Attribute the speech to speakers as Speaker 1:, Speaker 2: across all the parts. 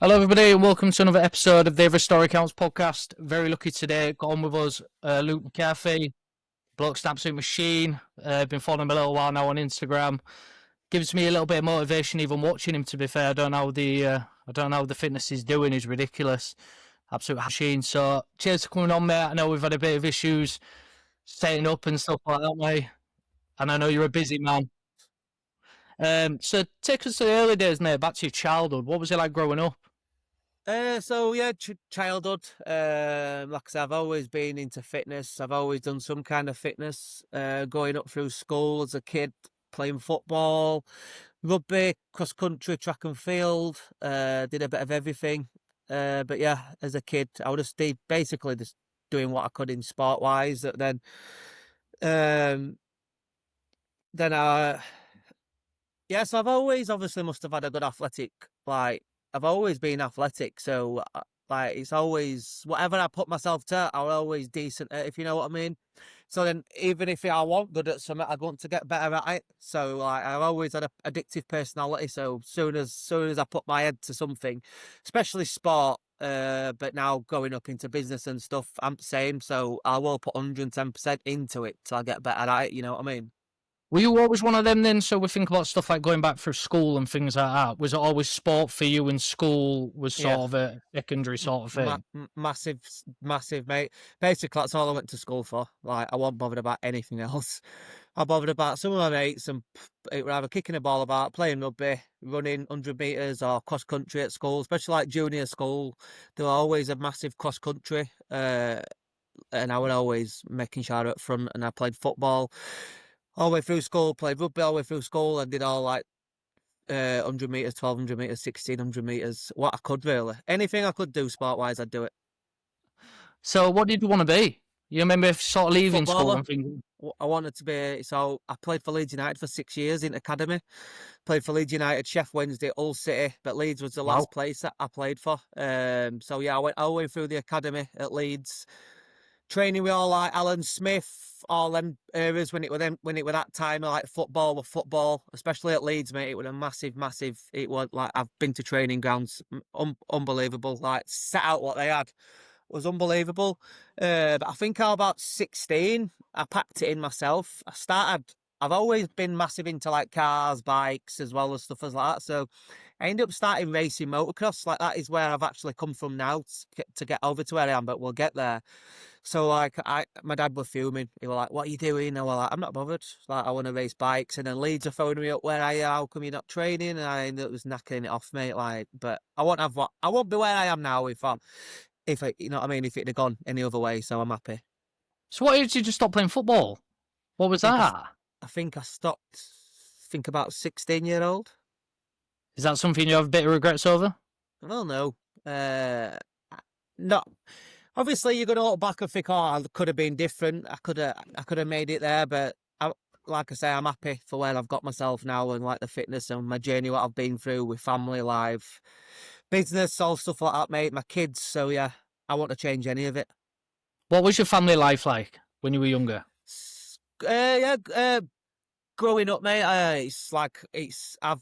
Speaker 1: Hello, everybody, and welcome to another episode of the Historic Accounts podcast. Very lucky today. Got on with us, Luke Mccarthy. Bloke's an absolute machine. Been following him a little while now on Instagram. Gives me a little bit of motivation even watching him. To be fair, I don't know how the fitness he's doing is ridiculous. Absolute machine. So cheers for coming on, mate. I know we've had a bit of issues setting up and stuff like that, mate. And I know you're a busy man. So take us to the early days, mate. Back to your childhood. What was it like growing up?
Speaker 2: Childhood. Like I said, I've always been into fitness. I've always done some kind of fitness. Going up through school as a kid, playing football, rugby, cross country, track and field. Did a bit of everything. But yeah, as a kid, I would have stayed basically just doing what I could in sport wise. Um, then I Yeah, so I've always obviously must have had a good athletic, like, I've always been athletic, so like it's always whatever I put myself to, I'm always decent at, if you know what I mean. So then even if I want good at something, I'd want to get better at it. So like I've always had a addictive personality. So soon as I put my head to something, especially sport, but now going up into business and stuff, I'm the same. So I will put 110% into it till I get better at it, you know what I mean?
Speaker 1: Were you always one of them then? So we think about stuff like going back through school and things like that. Was it always sport for you and school was
Speaker 2: Yeah.
Speaker 1: sort of a secondary sort of thing?
Speaker 2: Massive, mate. Basically, that's all I went to school for. Like, I wasn't bothered about anything else. I bothered about some of my mates, and it was either kicking a ball about, playing rugby, running 100 metres or cross country at school, especially like junior school. There were always a massive cross country, and I was always making sure I was up front, and I played football all the way through school, played rugby all the way through school, and did all like 100 metres, 1200 metres, 1600 metres, what I could really. Anything I could do sport wise, I'd do it.
Speaker 1: So what did you want to be? You remember sort of leaving school
Speaker 2: Footballer.
Speaker 1: and things?
Speaker 2: I wanted to be, so I played for Leeds United for 6 years in academy. Played for Leeds United, Chef Wednesday, Hull City, but Leeds was the
Speaker 1: Wow.
Speaker 2: last place that I played for. So yeah, I went all the way through the academy at Leeds, training with all like Alan Smith, all them areas when it was that time like football, especially at Leeds, mate. It was a massive. It was like I've been to training grounds, unbelievable. Like set out what they had was unbelievable. But I think I was about 16. I packed it in myself. I've always been massive into like cars, bikes, as well as stuff as like that. So I ended up starting racing motocross. Like that is where I've actually come from now to get over to where I am, but we'll get there. So like my dad was fuming. He was like, "What are you doing?" I was like, "I'm not bothered. Like I want to race bikes." And then Leeds are phoning me up, "Where are you? How come you're not training?" And I ended up was knacking it off, mate. Like, but I won't be where I am now you know what I mean, if it'd have gone any other way. So I'm happy.
Speaker 1: So what age did you stop playing football? What was
Speaker 2: I think I,
Speaker 1: that?
Speaker 2: I think I stopped. Think about 16-year-old.
Speaker 1: Is that something you have a bit of regrets over?
Speaker 2: Well, no. Uh, Not obviously you're gonna look back and think, oh, I could have been different. I could have made it there, but like I say, I'm happy for where I've got myself now and like the fitness and my journey, what I've been through with family life, business, all stuff like that, mate. My kids. So yeah, I want to change any of it.
Speaker 1: What was your family life like when you were younger?
Speaker 2: Yeah, growing up, mate. It's like I've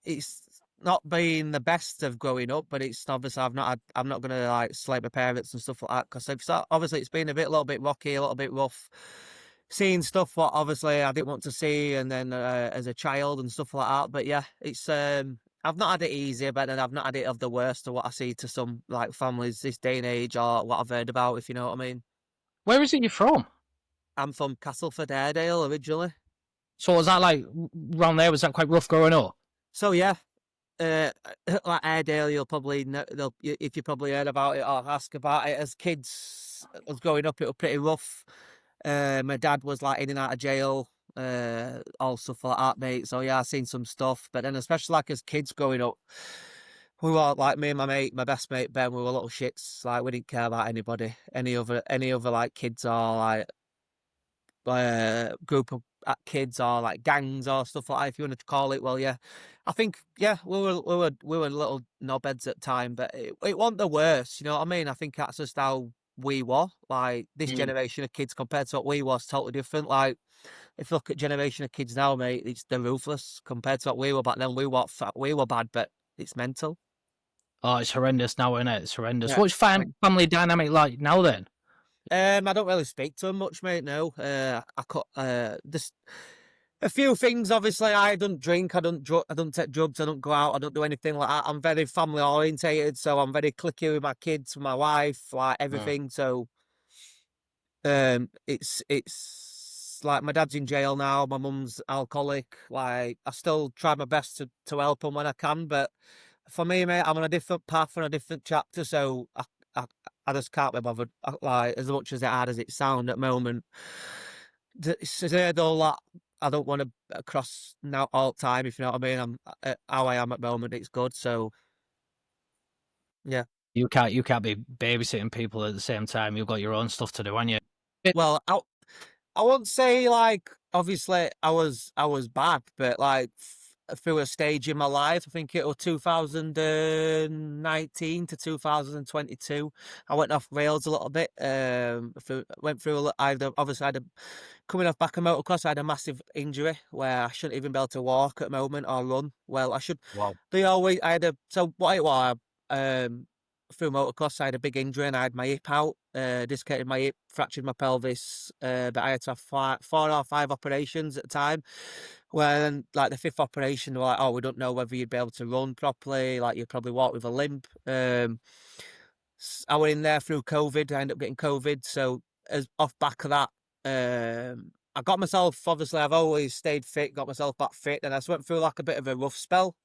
Speaker 2: it's not been the best of growing up, but it's obviously I'm not gonna like slate my parents and stuff like that because obviously it's been a little bit rocky, a little bit rough. Seeing stuff what obviously I didn't want to see, and then as a child and stuff like that. But yeah, it's I've not had it easy, but then I've not had it of the worst of what I see to some like families this day and age, or what I've heard about, if you know what I mean.
Speaker 1: Where is it you're from?
Speaker 2: I'm from Castleford, Airedale originally.
Speaker 1: So was that like around there? Was that quite rough growing up?
Speaker 2: So yeah, uh, like Airedale, you'll probably know, if you probably heard about it or ask about it as kids. Us growing up, it was pretty rough. My dad was like in and out of jail, all stuff like that, mate. So yeah, I seen some stuff. But then, especially like as kids growing up, we were like me and my best mate Ben. We were little shits. Like we didn't care about anybody, any other like kids or like group of kids or like gangs or stuff like that, if you want to call it. Well, yeah, I think yeah, we were little knobheads at time, but it wasn't the worst. You know what I mean? I think that's just how we were. Like this
Speaker 1: Mm.
Speaker 2: generation of kids compared to what we was, totally different. Like if you look at generation of kids now, mate, they're ruthless compared to what we were back then. We were bad, but it's mental.
Speaker 1: Oh, it's horrendous now, isn't it? It's horrendous.
Speaker 2: Yeah.
Speaker 1: What's family dynamic like now then?
Speaker 2: I don't really speak to him much, mate. No, I cut just a few things. Obviously, I don't drink. I don't take drugs. I don't go out. I don't do anything like that. I'm very family orientated, so I'm very cliquey with my kids, with my wife, like everything. So, it's like my dad's in jail now. My mum's alcoholic. Like I still try my best to help them when I can, but for me, mate, I'm on a different path and a different chapter. So I, I just can't be bothered. Like as much as it hard as it sounds at the moment, it's a hurdle that I don't want to cross now all the time. If you know what I mean, I'm how I am at the moment. It's good. So yeah.
Speaker 1: You can't be babysitting people at the same time. You've got your own stuff to do, haven't you?
Speaker 2: Well, I won't say like obviously I was bad, but like through a stage in my life, I think it was 2019 to 2022. I went off rails a little bit. Went through. Obviously I had coming off back of motocross. I had a massive injury where I shouldn't even be able to walk at the moment or run. Well, I should.
Speaker 1: Wow.
Speaker 2: I had a so what it was. Through motocross, I had a big injury and I had my hip out, dislocated my hip, fractured my pelvis, but I had to have 4 or 5 operations at the time. When like the 5th operation, they were like, "Oh, we don't know whether you'd be able to run properly. Like you'd probably walk with a limp." I went in there through COVID. I ended up getting COVID, so as off back of that, I got myself. Obviously, I've always stayed fit, got myself back fit, and I just went through like a bit of a rough spell.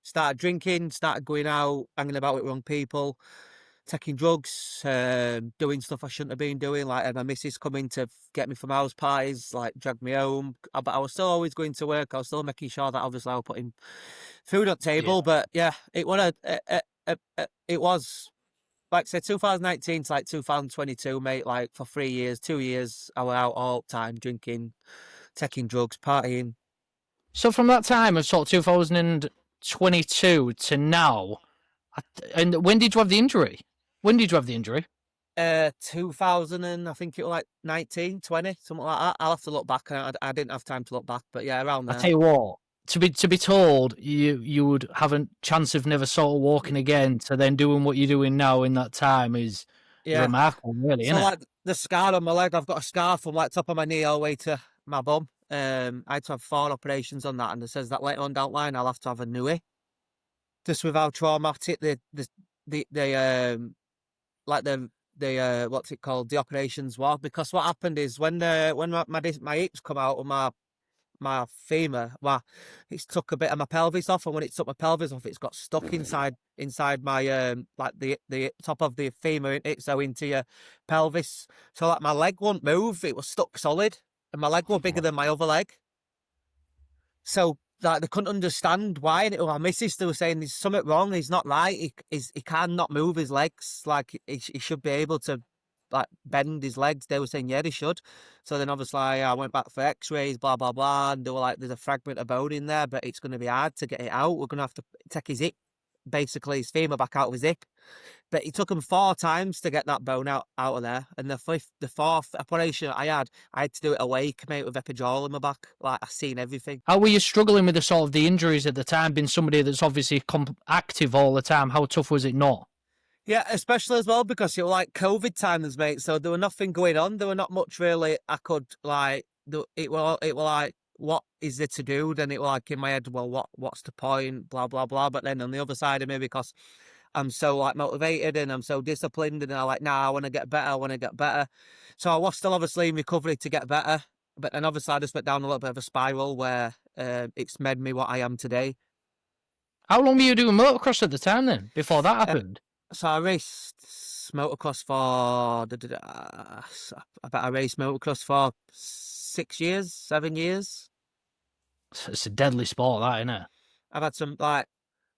Speaker 2: Started drinking, started going out, hanging about with wrong people, taking drugs, doing stuff I shouldn't have been doing. Like, and my missus coming to get me from house parties, like drag me home. But I was still always going to work. I was still making sure that obviously I was putting food on table. But yeah, it was. Like say 2019 to like 2022, mate, like for 3 years, 2 years, I was out all the time drinking, taking drugs, partying.
Speaker 1: So from that time of sort of 2022 to now, and when did you have the injury? When did you have the injury?
Speaker 2: 2000 and I think it was like 19, 20, something like that. I'll have to look back. I didn't have time to look back, but yeah, around there.
Speaker 1: I tell you what, to be told you would have a chance of never sort of walking again to then doing what you're doing now in that time is remarkable, really,
Speaker 2: so
Speaker 1: isn't
Speaker 2: like the scar on my leg, I've got a scar from like top of my knee all the way to my bum. I had to have 4 operations on that, and it says that later on down the line I'll have to have a newie. Just with how traumatic the what's it called, the operations were. Because what happened is when my hips come out of my femur, well, it's took a bit of my pelvis off, and when it took my pelvis off, it's got stuck inside my like the top of the femur, so into your pelvis. So like my leg won't move; it was stuck solid, and my leg was bigger than my other leg. So like they couldn't understand why, and my missus still saying there's something wrong. He's not right. He cannot move his legs. Like he should be able to like bend his legs. They were saying yeah, they should. So then obviously I went back for X-rays, blah blah blah, and they were like, there's a fragment of bone in there, but it's going to be hard to get it out. We're going to have to take his hip, basically his femur back out of his hip. But it took him 4 times to get that bone out of there. And the 4th operation I had to do it awake, mate, with epidural in my back. Like I seen everything.
Speaker 1: How were you struggling with the sort of the injuries at the time? Being somebody that's obviously active all the time, how tough was it not?
Speaker 2: Yeah, especially as well because it was like COVID times, mate. So there was nothing going on. There were not much really I could like. It was like, what is there to do? Then it was like in my head, well, what's the point? Blah blah blah. But then on the other side of me, because I'm so like motivated and I'm so disciplined, and I'm like, nah, I want to get better. I want to get better. So I was still obviously in recovery to get better. But then obviously I just went down a little bit of a spiral where it's made me what I am today.
Speaker 1: How long were you doing motocross at the time then, before that happened?
Speaker 2: So I raced motocross for, I bet I raced motocross for 6 years, 7 years.
Speaker 1: It's a deadly sport, that, isn't it?
Speaker 2: I've had some, like,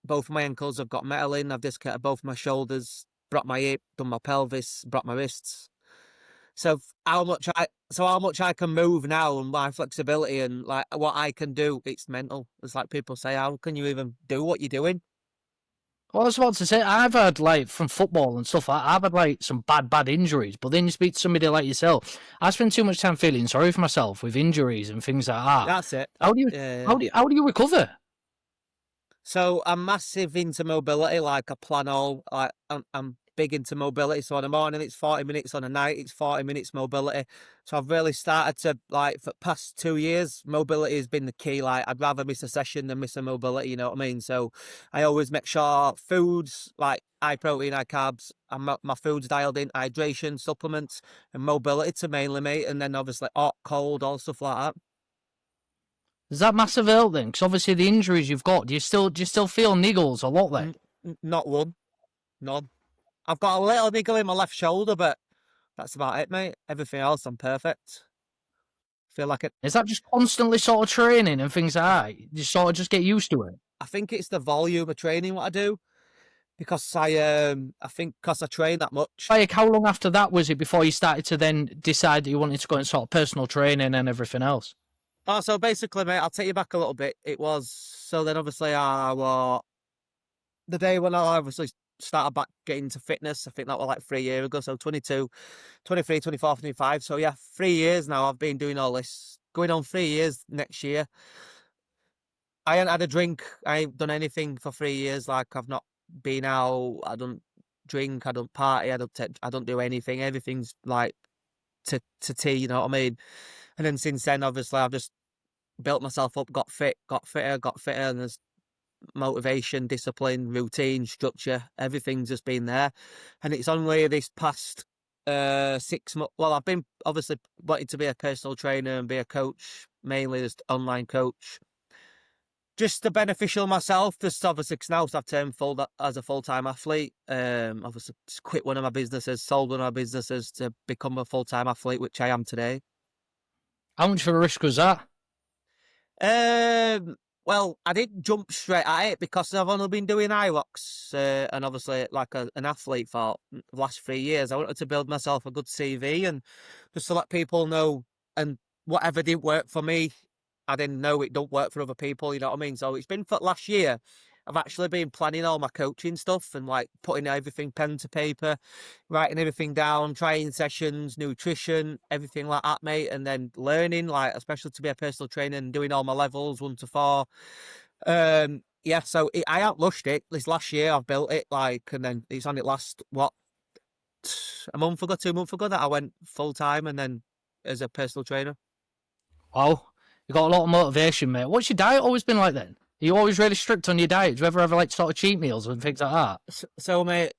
Speaker 2: both my ankles have got metal in, I've dislocated both my shoulders, broke my hip, done my pelvis, broke my wrists. So how much I can move now and my flexibility and like what I can do, it's mental. It's like people say, how can you even do what you're doing?
Speaker 1: Well, I was about to say, I've had, like, from football and stuff, I've had, like, some bad injuries, but then you speak to somebody like yourself. I spend too much time feeling sorry for myself with injuries and things like that.
Speaker 2: That's it.
Speaker 1: How do you recover?
Speaker 2: So I'm massive into mobility. Like I plan all. Like I'm big into mobility. So on a morning it's 40 minutes. On a night it's 40 minutes mobility. So I've really started to like for the past 2 years. Mobility has been the key. Like I'd rather miss a session than miss a mobility. You know what I mean? So I always make sure foods like high protein, high carbs, and my food's dialed in. Hydration, supplements, and mobility to mainly mate. And then obviously hot, cold, all stuff like that.
Speaker 1: Does that massive help then? Because obviously the injuries you've got, do you still feel niggles a lot then?
Speaker 2: Not one, none. I've got a little niggle in my left shoulder, but that's about it, mate. Everything else, I'm perfect. Feel like it.
Speaker 1: Is that just constantly sort of training and things like that? You sort of just get used to it?
Speaker 2: I think it's the volume of training what I do because I think because I train that much.
Speaker 1: Like, how long after that was it before you started to then decide that you wanted to go into sort of personal training and everything else?
Speaker 2: Oh, so basically, mate, I'll take you back a little bit. It was so then obviously the day when I obviously started back getting into fitness. I think that was like 3 years ago. So 22, 23, 24, 25. So yeah, 3 years now I've been doing all this. Going on 3 years next year. I ain't had a drink. I ain't done anything for 3 years. Like I've not been out. I don't drink. I don't party. I don't do anything. Everything's like to tea. You know what I mean? And then since then, obviously, I've just built myself up, got fit, got fitter, and there's motivation, discipline, routine, structure. Everything's just been there. And it's only this past 6 months. Well, I've been obviously wanting to be a personal trainer and be a coach, mainly just online coach. Just the beneficial myself, just obviously, cause now I've turned as a full-time athlete. Obviously, quit one of my businesses, sold one of my businesses to become a full-time athlete, which I am today.
Speaker 1: How much of a risk was that?
Speaker 2: Well, I didn't jump straight at it because I've only been doing Hyrox and obviously like an athlete for the last 3 years. I wanted to build myself a good CV and just to let people know, and whatever didn't work for me, I didn't know it don't work for other people, you know what I mean? So it's been for last year. I've actually been planning all my coaching stuff and like putting everything pen to paper, writing everything down, trying sessions, nutrition, everything like that, mate. And then learning, like, especially to be a personal trainer and doing all my levels 1 to 4. Yeah, so I outlushed it this last year. I've built it like, and then it's on it last, a month ago, 2 months ago that I went full time and then as a personal trainer.
Speaker 1: Wow, you got a lot of motivation, mate. What's your diet always been like then? Are you always really strict on your diet? Do you ever have like sort of cheat meals and things like that?
Speaker 2: So mate,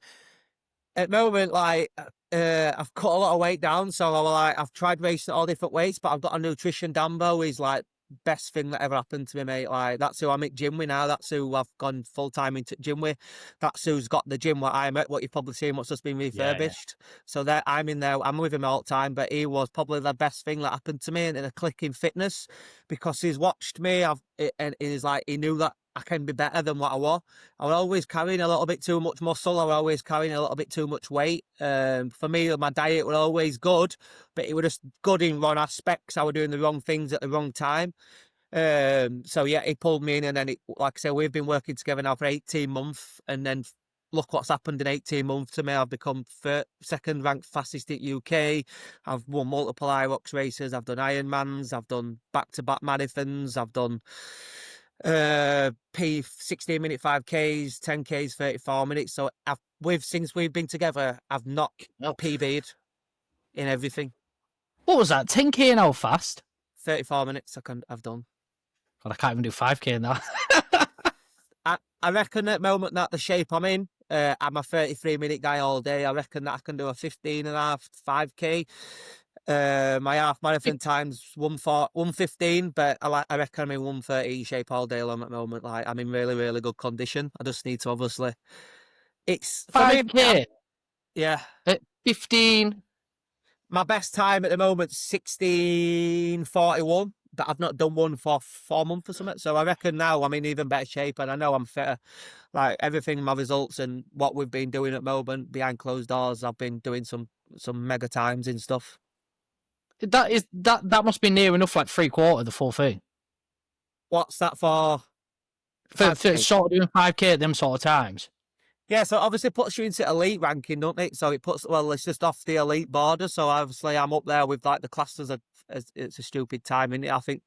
Speaker 2: at the moment, like, I've cut a lot of weight down. So I've tried racing at all different weights, but I've got a nutrition Dambo. He's like best thing that ever happened to me, mate. Like that's who I'm at gym with now. That's who I've gone full time into gym with. That's who's got the gym where I'm at. What you've probably seen, what's just been refurbished. Yeah. So there, I'm in there. I'm with him all the time. But he was probably the best thing that happened to me in a click in fitness because he's watched me. And he's like he knew that I can be better than what I was. I was always carrying a little bit too much muscle. I was always carrying a little bit too much weight. For me, my diet was always good, but it was just good in wrong aspects. I was doing the wrong things at the wrong time. So yeah, he pulled me in, and then like I said, we've been working together now for 18 months, and then look what's happened in 18 months to me. I've become second ranked fastest at UK. I've won multiple Hyrox races. I've done Ironmans. I've done back-to-back marathons. I've done 16-minute 5Ks, 10Ks, 34 minutes. So since we've been together, I've not PB'd in everything.
Speaker 1: What was that? 10k and how fast?
Speaker 2: 34 minutes I've done.
Speaker 1: God, I can't even do 5k now.
Speaker 2: I reckon at the moment that the shape I'm in, I'm a 33-minute guy all day. I reckon that I can do a 15.5, 5k. My half marathon time's 1:15, but I reckon I'm in 1:30 shape all day long at the moment. Like I'm in really, really good condition. I just need to obviously. It's
Speaker 1: 5k.
Speaker 2: Yeah.
Speaker 1: At 15.
Speaker 2: My best time at the moment 16:41, but I've not done one for 4 months or something. So I reckon now I'm in even better shape, and I know I'm fitter. Like everything, my results and what we've been doing at the moment behind closed doors, I've been doing some mega times and stuff.
Speaker 1: That must be near enough, like 3/4 of the full thing.
Speaker 2: What's that for?
Speaker 1: For sort of doing 5k at them sort of times.
Speaker 2: Yeah, so obviously puts you into elite ranking, doesn't it? So it's just off the elite border. So obviously I'm up there with like the classes. It's a stupid time, isn't it? I think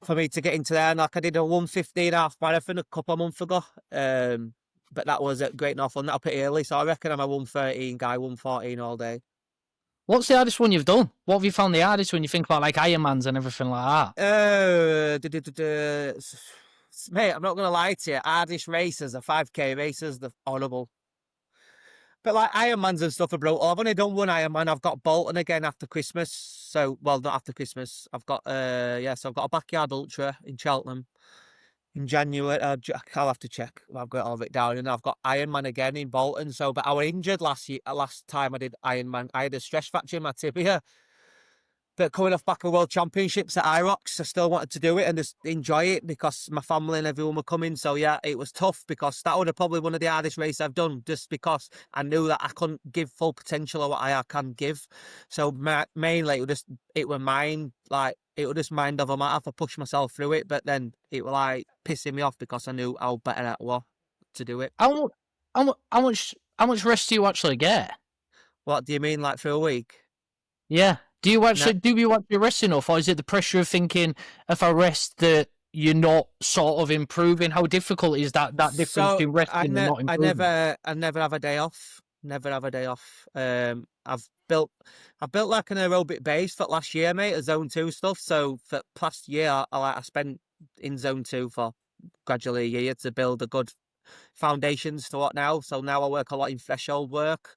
Speaker 2: for me to get into there. And like I did a 1:15 half marathon a couple of months ago. But that was at Great Northland. That was pretty early, so I reckon I'm a 1:13 guy, 1:14 all day.
Speaker 1: What's the hardest one you've done? What have you found the hardest when you think about like Ironmans and everything like that?
Speaker 2: Mate, I'm not gonna lie to you. Hardest races are 5K races. They're horrible. But like Ironmans and stuff are brutal. I've only done one Ironman. I've got Bolton again after Christmas. So, well, not after Christmas. I've got so I've got a backyard ultra in Cheltenham in January. I'll have to check. I've got all of it down, and I've got Ironman again in Bolton. So, but I was injured last time I did Ironman. I had a stress fracture in my tibia. But coming off back of World Championships at Hyrox, I still wanted to do it and just enjoy it because my family and everyone were coming. So yeah, it was tough because that would have probably one of the hardest races I've done, just because I knew that I couldn't give full potential of what I can give. So mainly it was mind, like it was just mind over matter to push myself through it. But then it was like pissing me off because I knew how better I was to do it.
Speaker 1: How much rest do you actually get?
Speaker 2: What do you mean, like through a week?
Speaker 1: Yeah. Do you actually rest enough, or is it the pressure of thinking if I rest that you're not sort of improving? How difficult is that difference between resting and not improving?
Speaker 2: I never have a day off. Never have a day off. I've built like an aerobic base for last year, mate, a zone 2 stuff. So for past year, I spent in zone 2 for gradually a year to build a good foundations for what now. So now I work a lot in threshold work.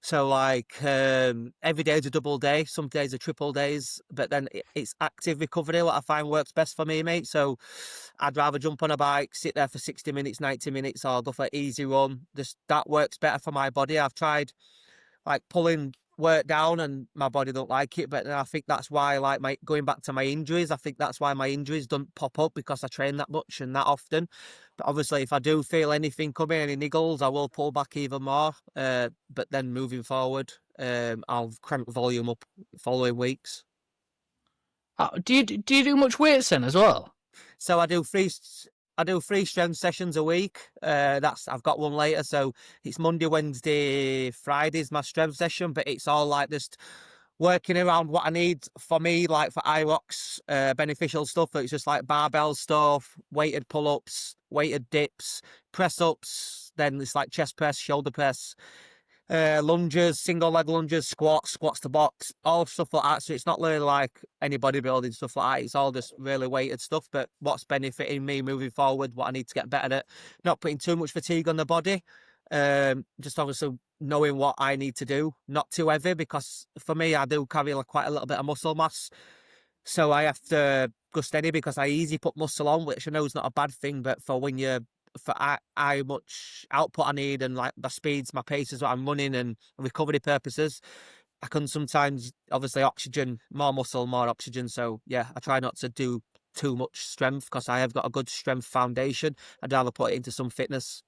Speaker 2: So like every day is a double day, some days are triple days, but then it's active recovery what I find works best for me, mate. So I'd rather jump on a bike, sit there for 60 minutes, 90 minutes, or go for an easy run. Just that works better for my body. I've tried like pulling work down and my body don't like it, but I think that's why, like, going back to my injuries, I think that's why my injuries don't pop up, because I train that much and that often. But obviously if I do feel anything coming, any niggles, I will pull back even more, but then moving forward, I'll crank volume up following weeks.
Speaker 1: Do you do much weights then as well?
Speaker 2: So I do three strength sessions a week. I've got one later, so it's Monday, Wednesday, Friday's my strength session, but it's all like just working around what I need for me, like for Hyrox, beneficial stuff. It's just like barbell stuff, weighted pull-ups, weighted dips, press-ups, then it's like chest press, shoulder press, lunges, single leg lunges, squats to box, all stuff like that. So it's not really like any bodybuilding stuff like that. It's all just really weighted stuff. But what's benefiting me moving forward, what I need to get better at, not putting too much fatigue on the body. Just obviously knowing what I need to do, not too heavy, because for me, I do carry quite a little bit of muscle mass. So I have to go steady because I easily put muscle on, which I know is not a bad thing, but for how much output I need and like the speeds, my paces, what I'm running and recovery purposes, I can sometimes obviously oxygen, more muscle, more oxygen. So yeah, I try not to do too much strength because I have got a good strength foundation. I'd rather put it into some fitness.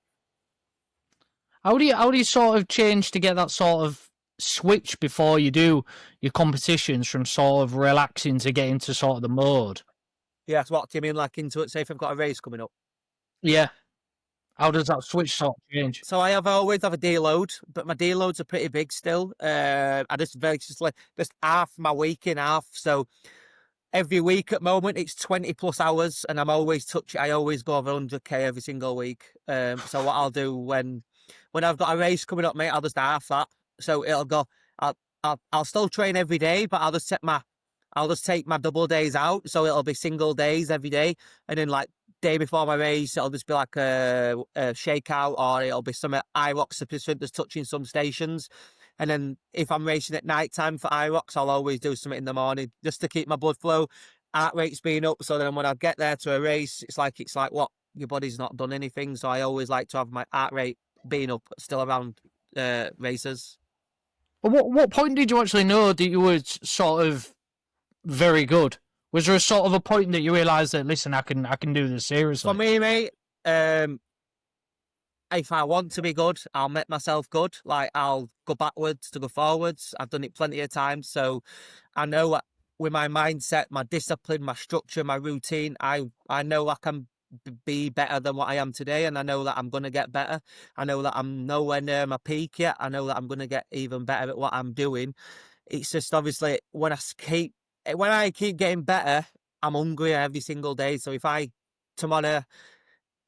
Speaker 1: How do you sort of change to get that sort of switch before you do your competitions from sort of relaxing to get into sort of the mode?
Speaker 2: Yeah, so what do you mean, like into it? Say if I've got a race coming up.
Speaker 1: Yeah. How does that switch sort of change?
Speaker 2: So I always have a deload, but my deloads are pretty big still. I just half my week in half. So every week at the moment it's 20 plus hours, and I always go over 100k every single week. So what I'll do when I've got a race coming up, mate, I'll just half that. So it'll go. I'll still train every day, but I'll just take my double days out. So it'll be single days every day, and then like day before my race, it'll just be like a shakeout, or it'll be some Hyrox sufficient that's touching some stations. And then if I'm racing at night time for Hyrox, I'll always do something in the morning just to keep my blood flow, heart rate's being up. So then when I get there to a race, it's like what, your body's not done anything. So I always like to have my heart rate being up still around races.
Speaker 1: But what point did you actually know that you were sort of very good? Was there a sort of a point that you realised that, listen, I can do this seriously?
Speaker 2: For me, mate, if I want to be good, I'll make myself good. Like, I'll go backwards to go forwards. I've done it plenty of times. So I know what, with my mindset, my discipline, my structure, my routine, I know I can be better than what I am today. And I know that I'm going to get better. I know that I'm nowhere near my peak yet. I know that I'm going to get even better at what I'm doing. It's just obviously when I keep getting better, I'm hungry every single day. So tomorrow,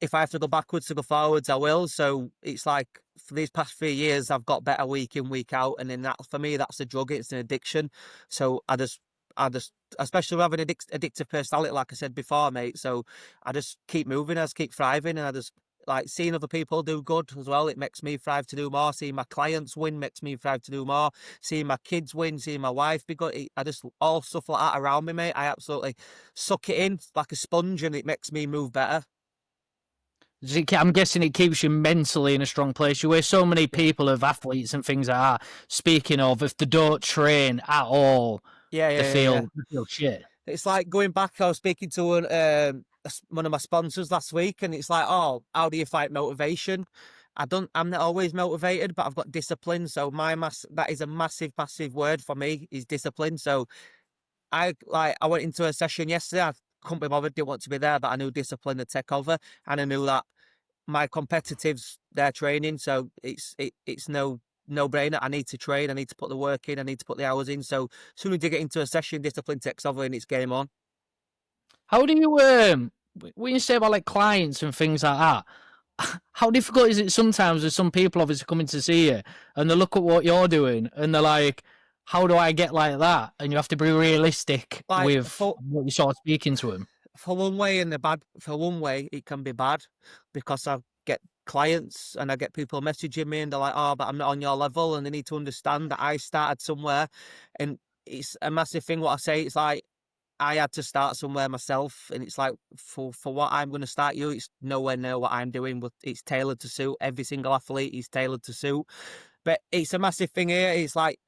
Speaker 2: if I have to go backwards to go forwards, I will. So it's like for these past 3 years, I've got better week in, week out. And then that, for me, that's a drug. It's an addiction. So especially with having an addictive personality, like I said before, mate. So I just keep moving, I just keep thriving. And I just like seeing other people do good as well. It makes me thrive to do more. Seeing my clients win makes me thrive to do more. Seeing my kids win, seeing my wife be good. I just, all stuff like that around me, mate. I absolutely suck it in like a sponge and it makes me move better.
Speaker 1: I'm guessing it keeps you mentally in a strong place. You hear so many people of athletes and things like that. Speaking of, if they don't train at all,
Speaker 2: Yeah,
Speaker 1: they
Speaker 2: yeah, yeah, yeah.
Speaker 1: feel shit.
Speaker 2: It's like going back. I was speaking to one of my sponsors last week, and it's like, oh, how do you fight motivation? I'm not always motivated, but I've got discipline. So that is a massive, massive word for me, is discipline. So I went into a session yesterday. I couldn't be bothered, didn't want to be there, but I knew discipline would take over, and I knew that my competitives, they're training, so it's no brainer. I need to train, I need to put the work in, I need to put the hours in. So as soon as you get into a session, discipline takes over and it's game on.
Speaker 1: How do you when you say about like clients and things like that? How difficult is it sometimes with some people obviously coming to see you and they look at what you're doing and they're like, how do I get like that? And you have to be realistic
Speaker 2: Like
Speaker 1: with what you're sort of speaking to them.
Speaker 2: for one way it can be bad, because I get clients and I get people messaging me and they're like, oh, but I'm not on your level, and they need to understand that I started somewhere. And it's a massive thing what I say. It's like I had to start somewhere myself, and it's like for what I'm going to start you, it's nowhere near what I'm doing, but it's tailored to suit every single athlete. Is tailored to suit, but it's a massive thing here. It's like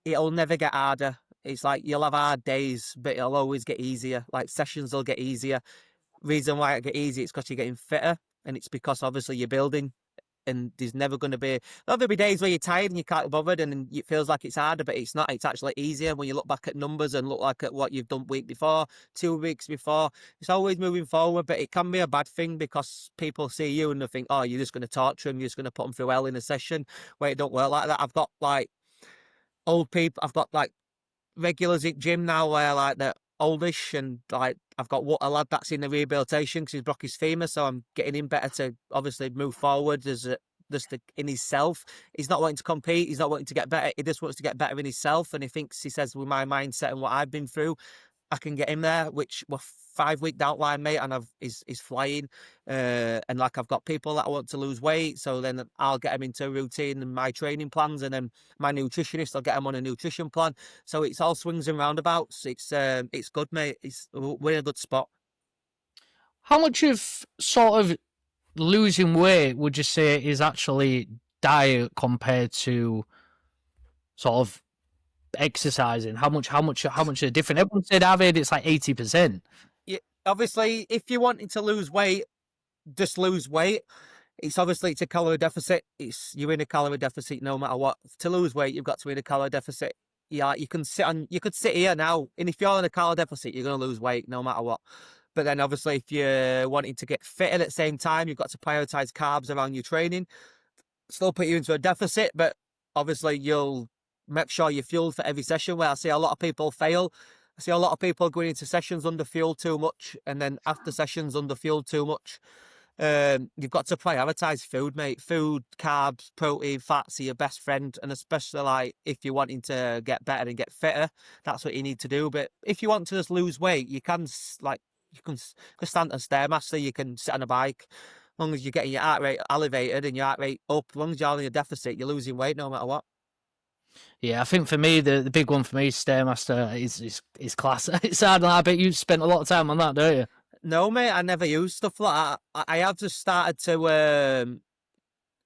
Speaker 2: it'll never get harder. It's like you'll have hard days, but it'll always get easier. Like sessions will get easier. Reason why it get easy, it's because you're getting fitter, and it's because obviously you're building. And there's never going to be, there'll be days where you're tired and you can't be bothered and it feels like it's harder, but it's not. It's actually easier when you look back at numbers and look like at what you've done week before, 2 weeks before. It's always moving forward, but it can be a bad thing because people see you and they think, oh, you're just going to torture them, you're just going to put them through hell in a session, where it don't work like that. I've got like old people, I've got like regulars at gym now where like they're oldish, and like I've got a lad that's in the rehabilitation because he's broke his femur, so I'm getting him better to obviously move forward as in himself. He's not wanting to compete, he's not wanting to get better, he just wants to get better in himself, and he says with my mindset and what I've been through, I can get him there, which we're 5 week down line, mate, and he's flying. And like I've got people that want to lose weight, so then I'll get them into a routine and my training plans, and then my nutritionist, I'll get them on a nutrition plan. So it's all swings and roundabouts. It's good, mate. We're in a good spot.
Speaker 1: How much of sort of losing weight would you say is actually diet compared to sort of exercising? How much are different? Everyone said David, it's like 80%.
Speaker 2: Yeah, obviously, if you're wanting to lose weight, just lose weight. It's a calorie deficit. You're in a calorie deficit no matter what. To lose weight, you've got to be in a calorie deficit. Yeah, you could sit here now, and if you're in a calorie deficit, you're going to lose weight no matter what. But then obviously, if you're wanting to get fit at the same time, you've got to prioritize carbs around your training. Still put you into a deficit, but obviously you'll make sure you're fueled for every session, where I see a lot of people fail. I see a lot of people going into sessions under fueled too much, and then after sessions under fueled too much. You've got to prioritize food, mate. Food, carbs, protein, fats are your best friend, and especially like if you're wanting to get better and get fitter, that's what you need to do. But if you want to just lose weight, you can stand on stairmaster, you can sit on a bike. As long as you're getting your heart rate elevated and your heart rate up, as long as you're in a deficit, you're losing weight no matter what.
Speaker 1: Yeah, I think for me the big one for me is Stairmaster is class. It's hard, and I bet you spent a lot of time on that, don't you?
Speaker 2: No, mate, I never use stuff like that. I have just started to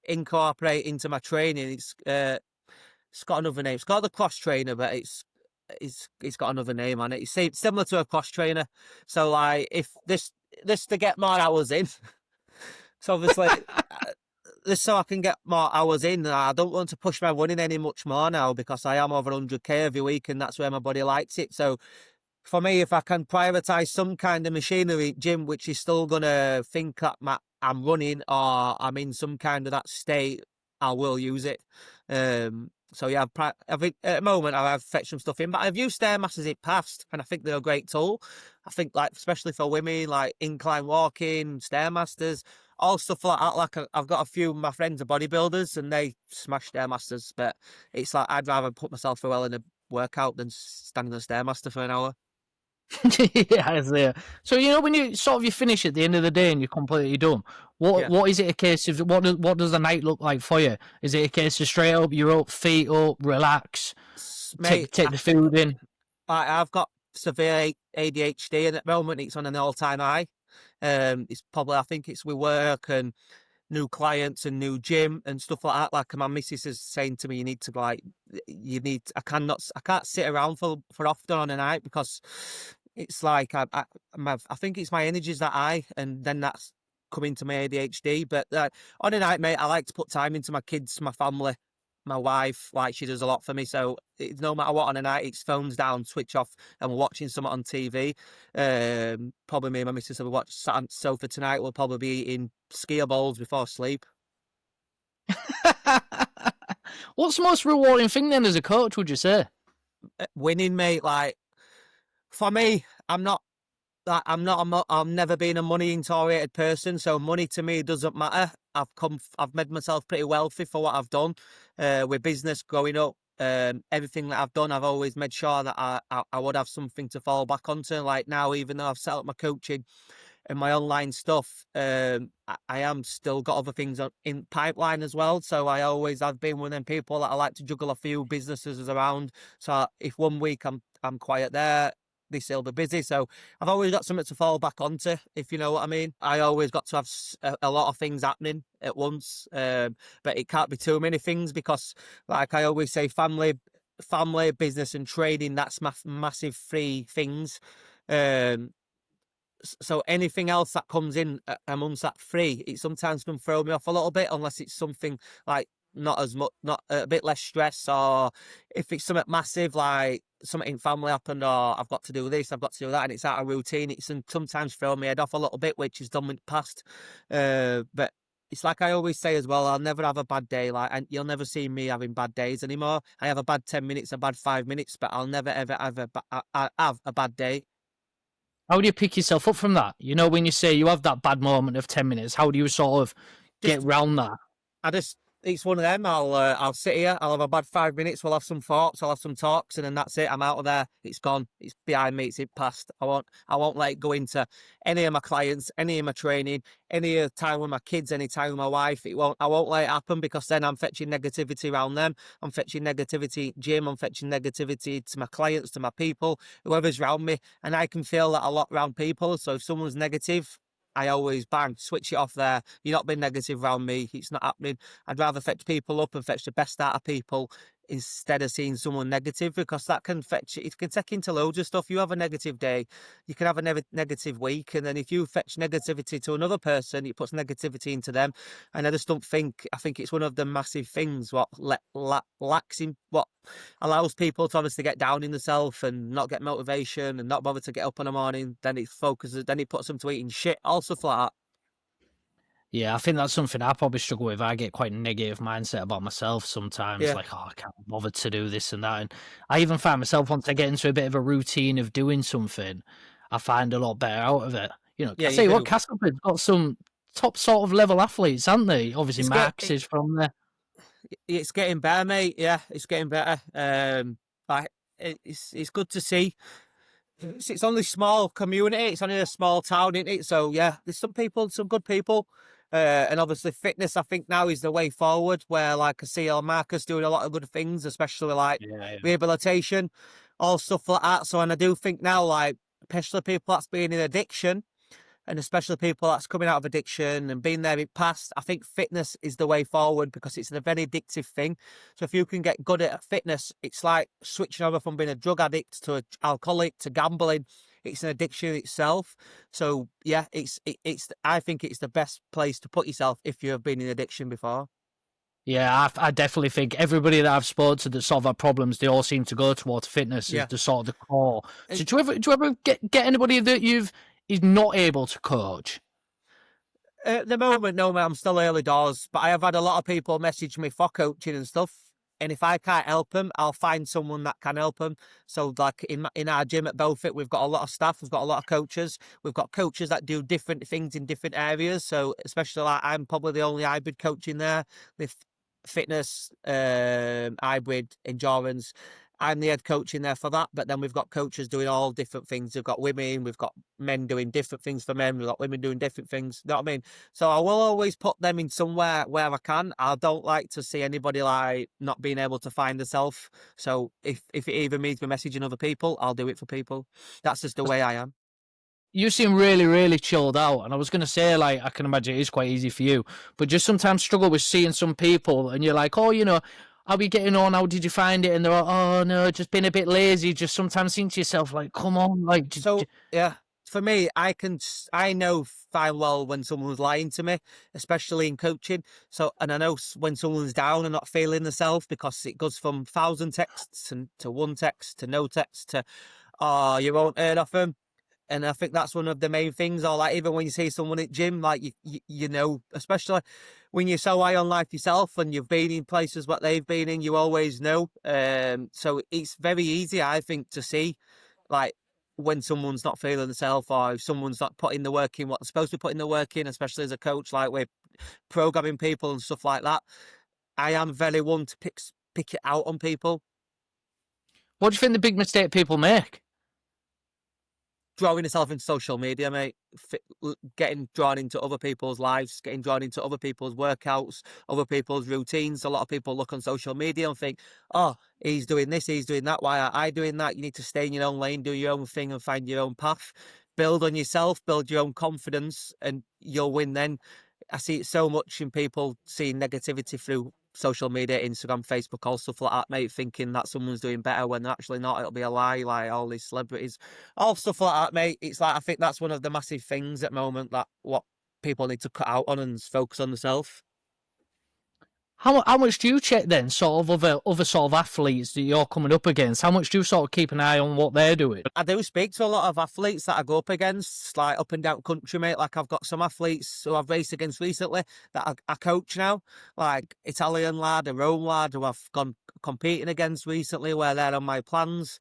Speaker 2: incorporate into my training. It's got another name. It's called the cross trainer, but it's got another name on it. It's similar to a cross trainer. So like if this to get more hours in. So obviously this so I can get more hours in. I don't want to push my running any much more now, because I am over 100k every week, and that's where my body likes it. So for me, if I can prioritize some kind of machinery gym, which is still gonna think that I'm running or I'm in some kind of that state, I will use it. So yeah, at the moment I've fetched some stuff in, but I've used Stairmasters in the past, and I think they're a great tool. I think like especially for women, like incline walking, Stairmasters, all stuff like that. Like I've got a few of my friends are bodybuilders, and they smash Stairmasters, but it's like I'd rather put myself through well in a workout than stand on a Stairmaster for an hour.
Speaker 1: Yeah, I see. So when you sort of you finish at the end of the day and you're completely done,
Speaker 2: Yeah,
Speaker 1: what is it a case of? What does the night look like for you? Is it a case of straight up, you're up, feet up, relax,
Speaker 2: mate,
Speaker 1: take the food in?
Speaker 2: I've got severe ADHD, and at the moment it's on an all-time high. It's probably I think it's with work and new clients and new gym and stuff like that. Like my missus is saying to me, I can't sit around for often on a night because it's like I think it's my energies that and then that's coming to my ADHD. But on a night, mate, I like to put time into my kids, my family, my wife. Like she does a lot for me. So no matter what on a night, it's phones down, switch off, and we're watching something on TV. Probably me and my missus will watch sat on the sofa tonight. We'll probably be eating skier bowls before sleep.
Speaker 1: What's the most rewarding thing then as a coach? Would you say?
Speaker 2: Winning, mate. Like for me, I've never been a money oriented person, so money to me doesn't matter. I've made myself pretty wealthy for what I've done, with business growing up. Everything that I've done, I've always made sure that I would have something to fall back onto. Like now, even though I've set up my coaching and my online stuff, I am still got other things in pipeline as well. So I've been one of them people that I like to juggle a few businesses around. So if one week I'm quiet there, this will be busy. So I've always got something to fall back onto, if you know what I mean. I always got to have a lot of things happening at once, but it can't be too many things because, like I always say, family, business, and trading. That's my massive three things. Um, so anything else that comes in amongst that three, it sometimes can throw me off a little bit unless it's something like not as much, not a bit less stress, or if it's something massive like something in family happened, or I've got to do this, I've got to do that, and it's out of routine. It's sometimes throw my head off a little bit, which is done with the past. But it's like I always say as well, I'll never have a bad day. Like, and you'll never see me having bad days anymore. I have a bad 10 minutes, a bad 5 minutes, but I'll never ever have a bad day.
Speaker 1: How do you pick yourself up from that? When you say you have that bad moment of 10 minutes, how do you sort of get
Speaker 2: Just
Speaker 1: round that?
Speaker 2: it's one of them. I'll sit here. I'll have a bad 5 minutes. We'll have some thoughts. I'll have some talks, and then that's it. I'm out of there. It's gone. It's behind me. It's in past. I won't let it go into any of my clients, any of my training, any of the time with my kids, any time with my wife. I won't let it happen because then I'm fetching negativity around them. I'm fetching negativity gym. I'm fetching negativity to my clients, to my people, whoever's around me, and I can feel that a lot around people. So if someone's negative, I always switch it off there. You're not being negative around me. It's not happening. I'd rather fetch people up and fetch the best out of people instead of seeing someone negative, because that can fetch it can take into loads of stuff. You have a negative day, you can have a negative week, and then if you fetch negativity to another person, it puts negativity into them. And I think it's one of the massive things what lacks in what allows people to obviously get down in themselves and not get motivation and not bother to get up in the morning. Then it focuses, then it puts them to eating shit, all stuff like that.
Speaker 1: Yeah, I think that's something I probably struggle with. I get quite a negative mindset about myself sometimes,
Speaker 2: Yeah,
Speaker 1: like, oh, I can't bother to do this and that. And I even find myself once I get into a bit of a routine of doing something, I find a lot better out of it.
Speaker 2: yeah,
Speaker 1: I
Speaker 2: you
Speaker 1: tell you what,
Speaker 2: do.
Speaker 1: Castlebert's got some top sort of level athletes, haven't they? Obviously,
Speaker 2: It's get
Speaker 1: Max is from there.
Speaker 2: it's getting better, mate. Yeah, it's getting better. Like it's good to see. It's only small community. It's only a small town, isn't it? So yeah, there's some people, some good people. And obviously fitness, I think now is the way forward, where like I see Marcus doing a lot of good things, especially like
Speaker 1: Yeah, yeah.
Speaker 2: rehabilitation, all stuff like that. So, and I do think now, like, especially people that's been in addiction, and especially people that's coming out of addiction and been there in past, I think fitness is the way forward because it's a very addictive thing. So if you can get good at fitness, it's like switching over from being a drug addict to an alcoholic to gambling. It's an addiction itself. So yeah, I think it's the best place to put yourself if you have been in addiction before.
Speaker 1: Yeah, I definitely think everybody that I've spoken to that sort of had problems, they all seem to go towards fitness as
Speaker 2: Yeah.
Speaker 1: the sort of the core. So
Speaker 2: And
Speaker 1: do you ever get anybody that is not able to coach?
Speaker 2: at the moment, no, mate, I'm still early doors, but I have had a lot of people message me for coaching and stuff. And if I can't help them, I'll find someone that can help them. So like in our gym at Beaufort, we've got a lot of staff, we've got a lot of coaches. We've got coaches that do different things in different areas. So especially like I'm probably the only hybrid coach in there. With fitness, hybrid, endurance. I'm the head coach in there for that, but then we've got coaches doing all different things. We've got women, we've got men doing different things for men, we've got women doing different things. You know what I mean? So I will always put them in somewhere where I can. I don't like to see anybody like not being able to find themselves. So if it even means me messaging other people, I'll do it for people. That's just the way I am.
Speaker 1: You seem really, really chilled out, and I was gonna say, like, I can imagine it is quite easy for you, but just sometimes struggle with seeing some people, and you're like, oh, how are we getting on? How did you find it? And they're like, oh no, just being a bit lazy. Just sometimes think to yourself, like, come on, like,
Speaker 2: So yeah, for me, I know fine well when someone's lying to me, especially in coaching. So, and I know when someone's down and not feeling themselves because it goes from 1,000 texts to one text to no text to, oh, you won't hear off them. And I think that's one of the main things. Or like even when you see someone at gym, like you know, especially when you're so high on life yourself and you've been in places what they've been in, you always know. So it's very easy, I think, to see like when someone's not feeling themselves or if someone's not putting the work in what they're supposed to be putting the work in, especially as a coach, like we're programming people and stuff like that. I am very one to pick it out on people.
Speaker 1: what do you think the big mistake people make?
Speaker 2: Drawing yourself into social media, mate. Getting drawn into other people's lives, getting drawn into other people's workouts, other people's routines. A lot of people look on social media and think, oh, he's doing this, he's doing that. Why are I doing that? You need to stay in your own lane, do your own thing and find your own path. Build on yourself, build your own confidence and you'll win then. I see it so much in people seeing negativity through social media, Instagram, Facebook, all stuff like that, mate, thinking that someone's doing better when they're actually not. It'll be a lie, like all these celebrities, all stuff like that, mate. It's like I think that's one of the massive things at the moment that what people need to cut out on and focus on themselves.
Speaker 1: How much do you check then, sort of other sort of athletes that you're coming up against? How much do you sort of keep an eye on what they're doing?
Speaker 2: I do speak to a lot of athletes that I go up against, like up and down country, mate. Like I've got some athletes who I've raced against recently that I coach now, like Italian lad, a Rome lad who I've gone competing against recently, where they're on my plans.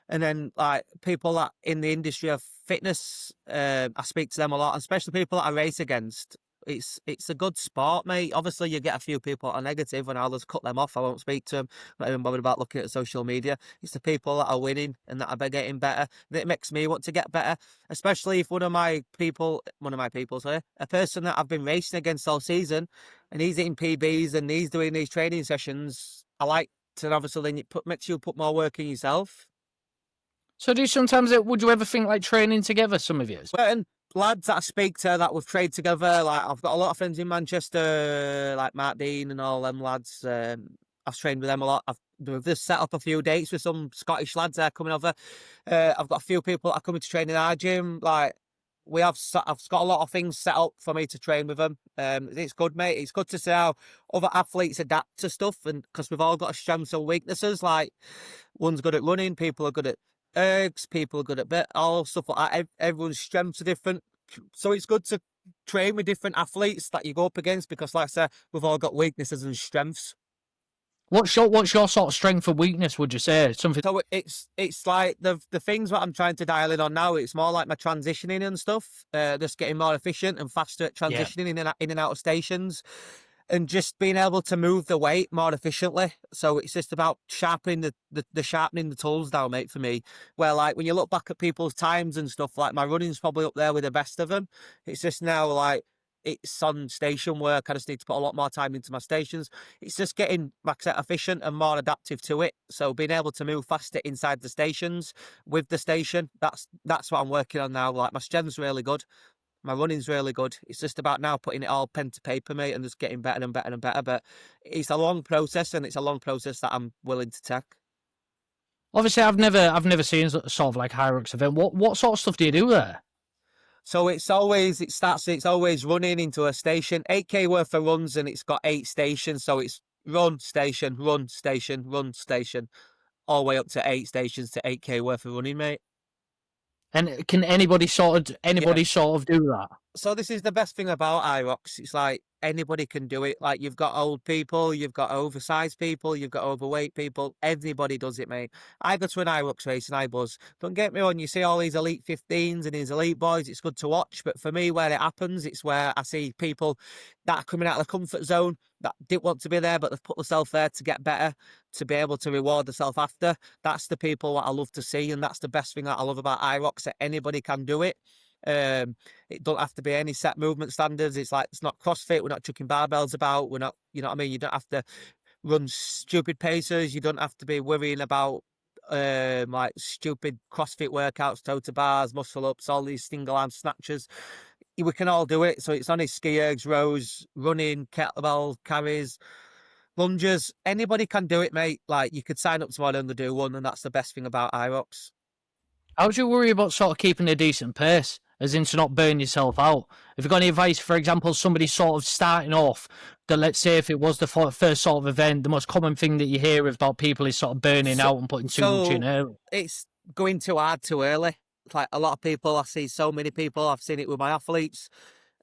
Speaker 2: And then like people that in the industry of fitness, I speak to them a lot, especially people that I race against. It's a good sport, mate. Obviously, you get a few people that are negative, and I'll just cut them off. I won't speak to them. I'm not even bothered about looking at social media. It's the people that are winning and that are getting better. That makes me want to get better. Especially if one of my people, sorry, a person that I've been racing against all season, and he's hitting PBs and he's doing these training sessions. I like to obviously then makes you put more work in yourself.
Speaker 1: So do you sometimes, would you ever think like training together, some of you?
Speaker 2: Certain lads that I speak to that we've trained together, like I've got a lot of friends in Manchester, like Mark Dean and all them lads. I've trained with them a lot. We've just set up a few dates with some Scottish lads there coming over. I've got a few people that are coming to train in our gym. Like I've got a lot of things set up for me to train with them. It's good, mate. It's good to see how other athletes adapt to stuff, and because we've all got strengths and weaknesses. Like one's good at running, people are good at ergs, people are good at all stuff like that. Everyone's strengths are different, so it's good to train with different athletes that you go up against because, like I said, we've all got weaknesses and strengths.
Speaker 1: What's your sort of strength and weakness? Would you say something?
Speaker 2: So it's like the things that I'm trying to dial in on now. It's more like my transitioning and stuff. Just getting more efficient and faster at transitioning in and out of stations. And just being able to move the weight more efficiently. So it's just about sharpening the tools down, mate, for me. Where like when you look back at people's times and stuff, like my running's probably up there with the best of them. It's just now like it's on station work. I just need to put a lot more time into my stations. It's just getting, like I said, efficient and more adaptive to it. So being able to move faster inside the stations with the station, that's what I'm working on now. Like my strength's really good. My running's really good. It's just about now putting it all pen to paper, mate, and just getting better and better and better. But it's a long process, and it's a long process that I'm willing to take.
Speaker 1: Obviously, I've never seen sort of like Hyrox event. What sort of stuff do you do there?
Speaker 2: So it's always running into a station, 8K worth of runs, and it's got 8 stations. So it's run station, run station, run station, all the way up to 8 stations to 8K worth of running, mate.
Speaker 1: And can anybody sort
Speaker 2: Yeah.
Speaker 1: of do that?
Speaker 2: So this is the best thing about Hyrox. It's like anybody can do it. Like you've got old people, you've got oversized people, you've got overweight people. Everybody does it, mate. I go to an Hyrox race and I buzz. Don't get me wrong. You see all these elite 15s and these elite boys. It's good to watch, but for me, where it happens, it's where I see people that are coming out of the comfort zone that didn't want to be there, but they've put themselves there to get better, to be able to reward themselves after. That's the people that I love to see, and that's the best thing that I love about Hyrox. That anybody can do it. It don't have to be any set movement standards. It's like it's not CrossFit. We're not chucking barbells about. We're not, you know what I mean? You don't have to run stupid paces. You don't have to be worrying about like stupid CrossFit workouts, toe to bars, muscle ups, all these single arm snatches. We can all do it. So it's only ski ergs, rows, running, kettlebell carries, lunges. Anybody can do it, mate. Like you could sign up tomorrow and do one, and that's the best thing about Hyrox.
Speaker 1: How would you worry about sort of keeping a decent pace, as in to not burn yourself out? Have you got any advice, for example, somebody sort of starting off, that let's say if it was the first sort of event, the most common thing that you hear about people is sort of burning out and putting too much in early?
Speaker 2: It's going too hard too early. Like a lot of people, I see so many people, I've seen it with my athletes,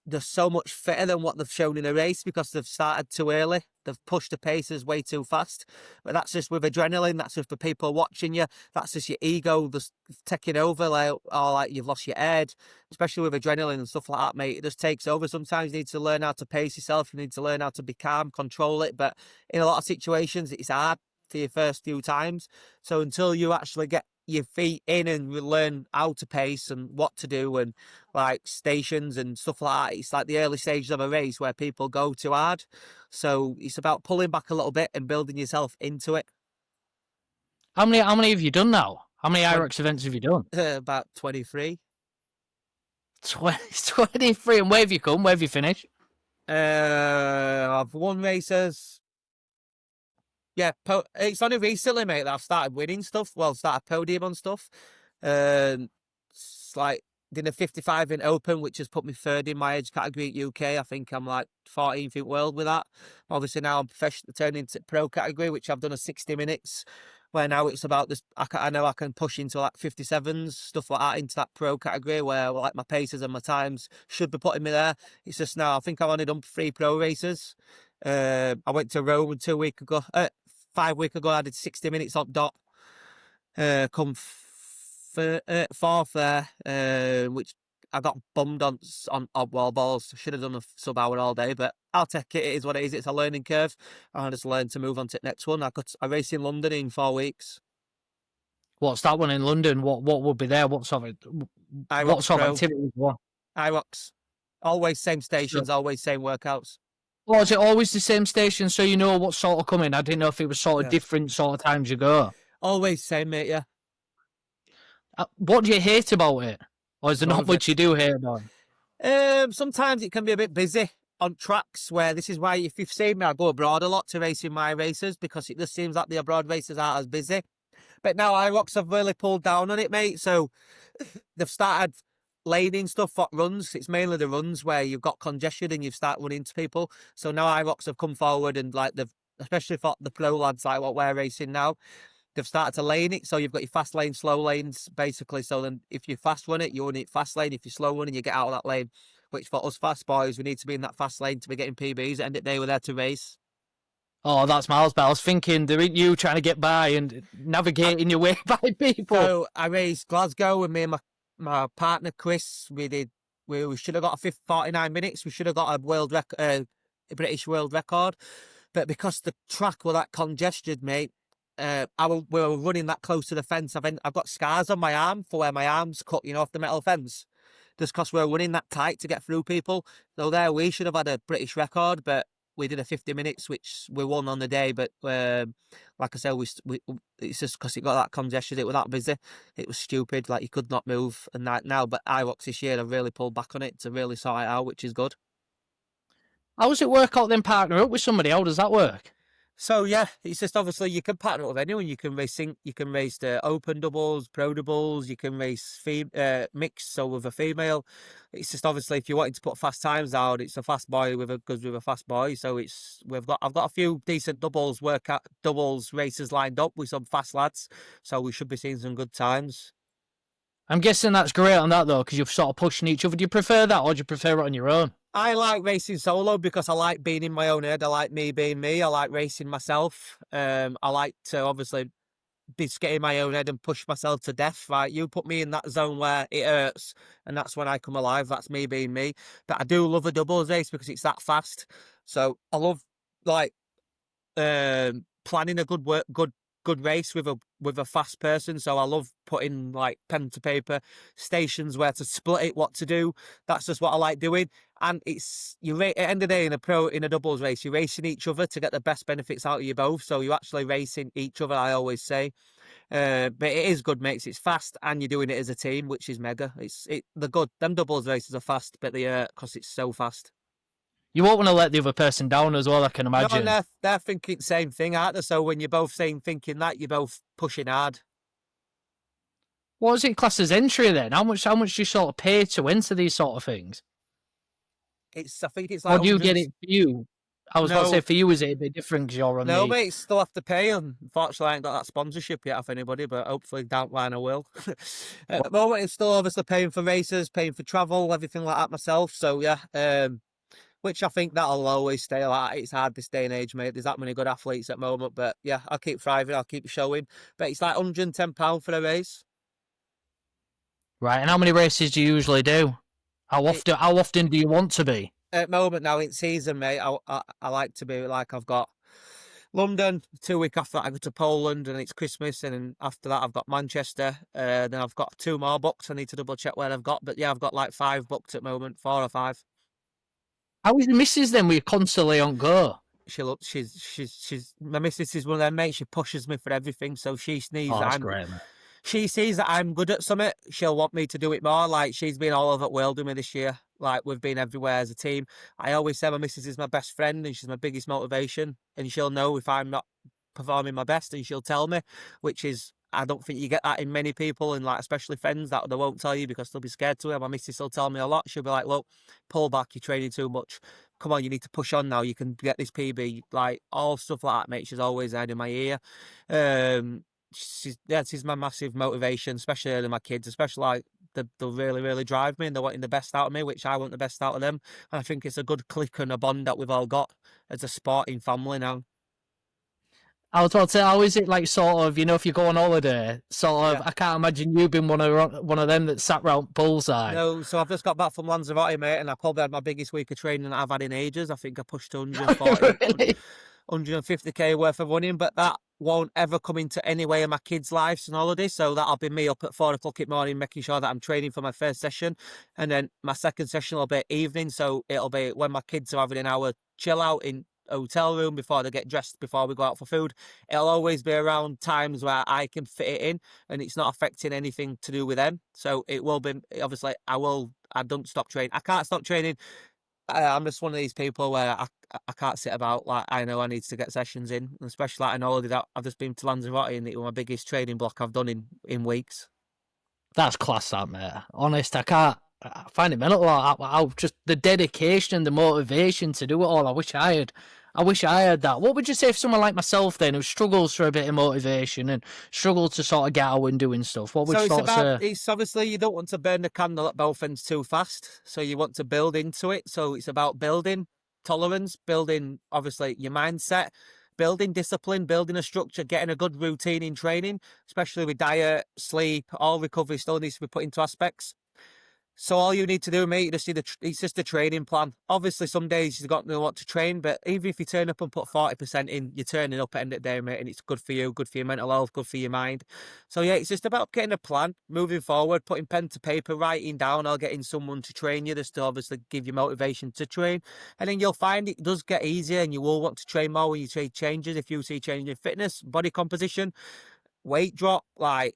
Speaker 2: they're so much fitter than what they've shown in a race because they've started too early. They've pushed the paces way too fast. But that's just with adrenaline. That's just for people watching you. That's just your ego just taking over, like, or like you've lost your head. Especially with adrenaline and stuff like that, mate. It just takes over. Sometimes you need to learn how to pace yourself. You need to learn how to be calm, control it. But in a lot of situations, it's hard for your first few times. So until you actually get your feet in and learn how to pace and what to do and like stations and stuff like that. It's like the early stages of a race where people go too hard. So it's about pulling back a little bit and building yourself into it.
Speaker 1: How many have you done now? How many
Speaker 2: Twen-
Speaker 1: Hyrox events have you done?
Speaker 2: About 23.
Speaker 1: 23, and where have you come? Where have you finished?
Speaker 2: I've won races. Yeah, it's only recently, mate, that I've started winning stuff. Well, started podium on stuff. It's like did a 55 in Open, which has put me third in my age category at UK. I think I'm like 14th in world with that. Obviously now I'm professional, turning into pro category, which I've done a 60 minutes. Where now it's about this, I know I can push into like 57s, stuff like that, into that pro category where like my paces and my times should be putting me there. It's just now I think I've only done 3 pro races. I went to Rome 2 weeks ago. 5 weeks ago, I did 60 minutes on dot. Come fourth there, which I got bummed on odd wall balls. Should have done a sub hour all day, but I'll take it. It is what it is. It's a learning curve. I just learned to move on to the next one. I race in London in 4 weeks.
Speaker 1: What's that one in London? What would be there? What sort of activities? What?
Speaker 2: Hyrox. Always same stations, always same workouts.
Speaker 1: Well, is it always the same station so you know what's sort of coming? I didn't know if it was sort of different sort of times you go.
Speaker 2: Always same, mate, yeah.
Speaker 1: What do you hate about it? Or is there
Speaker 2: None
Speaker 1: not
Speaker 2: of
Speaker 1: much you do hate about
Speaker 2: it. Sometimes it can be a bit busy on tracks where this is why if you've seen me, I go abroad a lot to race in my races because it just seems like the abroad races aren't as busy. But now Hyrox have really pulled down on it, mate. So they've started laning stuff for runs. It's mainly the runs where you've got congestion and you've started running into people. So now Hyrox have come forward and like they've, especially for the pro lads like what we're racing now, they've started to lane it. So you've got your fast lane, slow lanes, basically. So then if you fast run it, you run it fast lane. If you slow run it, you get out of that lane. Which for us fast boys, we need to be in that fast lane to be getting PBs. End of the day, we're there to race.
Speaker 1: Oh, that's miles, but I was thinking there ain't you trying to get by and navigating your way by people.
Speaker 2: So I raced Glasgow with me and my partner Chris. We should have got a 49 minutes. We should have got a British world record. But because the track were that congested, mate, we were running that close to the fence. I've got scars on my arm for where my arm's cut, off the metal fence. Just because we're running that tight to get through people. So there we should have had a British record, but we did a 50 minutes, which we won on the day. But like I said, it's just because it got that congestion. It was that busy. It was stupid. Like you could not move. And now, but Hyrox this year have really pulled back on it to really sort it out, which is good.
Speaker 1: How does it work out then partner up with somebody? How does that work?
Speaker 2: So yeah, it's just obviously you can partner up with anyone. You can race open doubles, pro doubles. You can race mixed, so with a female. It's just obviously if you're wanting to put fast times out, it's a fast boy with a fast boy. So I've got a few decent doubles races lined up with some fast lads. So we should be seeing some good times.
Speaker 1: I'm guessing that's great on that though, because you're sort of pushing each other. Do you prefer that, or do you prefer it on your own?
Speaker 2: I like racing solo because I like being in my own head. I like me being me. I like racing myself. I like to obviously be getting my own head and push myself to death. Right, you put me in that zone where it hurts, and that's when I come alive. That's me being me. But I do love a doubles race because it's that fast. So I love like planning a good race with a fast person. So I love putting like pen to paper stations where to split it, what to do. That's just what I like doing. And it's at the end of the day in a doubles race, you're racing each other to get the best benefits out of you both. So you're actually racing each other. I always say, but it is good, mates. It's fast, and you're doing it as a team, which is mega. They're good. Them doubles races are fast, but they because it's so fast.
Speaker 1: You won't want to let the other person down as well, I can
Speaker 2: No,
Speaker 1: imagine.
Speaker 2: and they're thinking the same thing, aren't they? So when you're both thinking that, you're both pushing hard.
Speaker 1: What is it classed as entry then? How much do you sort of pay to enter these sort of things?
Speaker 2: I think it's
Speaker 1: Or
Speaker 2: like
Speaker 1: do you
Speaker 2: 100.
Speaker 1: get it for you? I was about to say
Speaker 2: No,
Speaker 1: for you, is it a bit different because you're on
Speaker 2: no,
Speaker 1: the.
Speaker 2: mate, still have to pay. Unfortunately, I ain't got that sponsorship yet off anybody, but hopefully down the line I will. At the moment, it's still obviously paying for races, paying for travel, everything like that myself. So yeah, which I think that'll always stay like that. It's hard this day and age, mate. There's that many good athletes at the moment, but yeah, I'll keep thriving. I'll keep showing. But it's like £110 for a race.
Speaker 1: Right, and how many races do you usually do?
Speaker 2: It,
Speaker 1: How often do you want to be?
Speaker 2: at the moment now in season, mate, I like to be like I've got London, 2 weeks after that I go to Poland and it's Christmas, and then after that I've got Manchester, then I've got 2 more booked. I need to double check where I've got, but yeah, I've got like 5 booked at the moment, 4 or 5.
Speaker 1: How is the missus then? We're constantly on go.
Speaker 2: She's my missus is one of them, mate. She pushes me for everything, so
Speaker 1: Oh, that's great, man.
Speaker 2: she sees that I'm good at something, she'll want me to do it more. Like she's been all over the world with me this year. Like we've been everywhere as a team. I always say my missus is my best friend and she's my biggest motivation. And she'll know if I'm not performing my best, and she'll tell me, which is I don't think you get that in many people, and like especially friends that they won't tell you because they'll be scared to. My missus will tell me a lot. She'll be like, "Look, pull back. You're training too much. Come on, you need to push on now. You can get this PB." Like all stuff like that, mate. She's always had in my ear. She's my massive motivation, especially my kids, especially like they'll really drive me and they're wanting the best out of me, which I want the best out of them. And I think it's a good click and a bond that we've all got as a sporting family now.
Speaker 1: I was about to say, how is it like sort of, if you go on holiday, sort of,
Speaker 2: Yeah.
Speaker 1: I can't imagine you being one of them that sat round bullseye.
Speaker 2: No, so I've just got back from Lanzarote, mate, and I probably had my biggest week of training that I've had in ages. I think I pushed 140,
Speaker 1: Really?
Speaker 2: 150k worth of running, but that won't ever come into any way of my kids' lives and holidays. So that'll be me up at 4 o'clock in the morning, making sure that I'm training for my first session. And then my second session will be evening. So it'll be when my kids are having an hour chill out in hotel room before they get dressed, before we go out for food. It'll always be around times where I can fit it in and it's not affecting anything to do with them. So it will be, obviously, I don't stop training. I can't stop training. I'm just one of these people where I can't sit about. Like I know I need to get sessions in, especially like an holiday that I've just been to Lanzarote and it was my biggest training block I've done in weeks.
Speaker 1: That's class, that, mate. Honest, I find it mental. How just the dedication and the motivation to do it all. I wish I had that. What would you say if someone like myself then, who struggles for a bit of motivation and struggles to sort of get out and doing stuff? What would
Speaker 2: So
Speaker 1: you sort of say?
Speaker 2: it's obviously you don't want to burn the candle at both ends too fast. So you want to build into it. So it's about building tolerance, building obviously your mindset, building discipline, building a structure, getting a good routine in training, especially with diet, sleep, all recovery still needs to be put into aspects. So all you need to do, mate, it's just a training plan. Obviously, some days you've got to want to train, but even if you turn up and put 40% in, you're turning up at the end of the day, mate, and it's good for you, good for your mental health, good for your mind. So yeah, it's just about getting a plan, moving forward, putting pen to paper, writing down, or getting someone to train you, just to obviously give you motivation to train. And then you'll find it does get easier, and you will want to train more when you see changes. If you see change in fitness, body composition, weight drop, like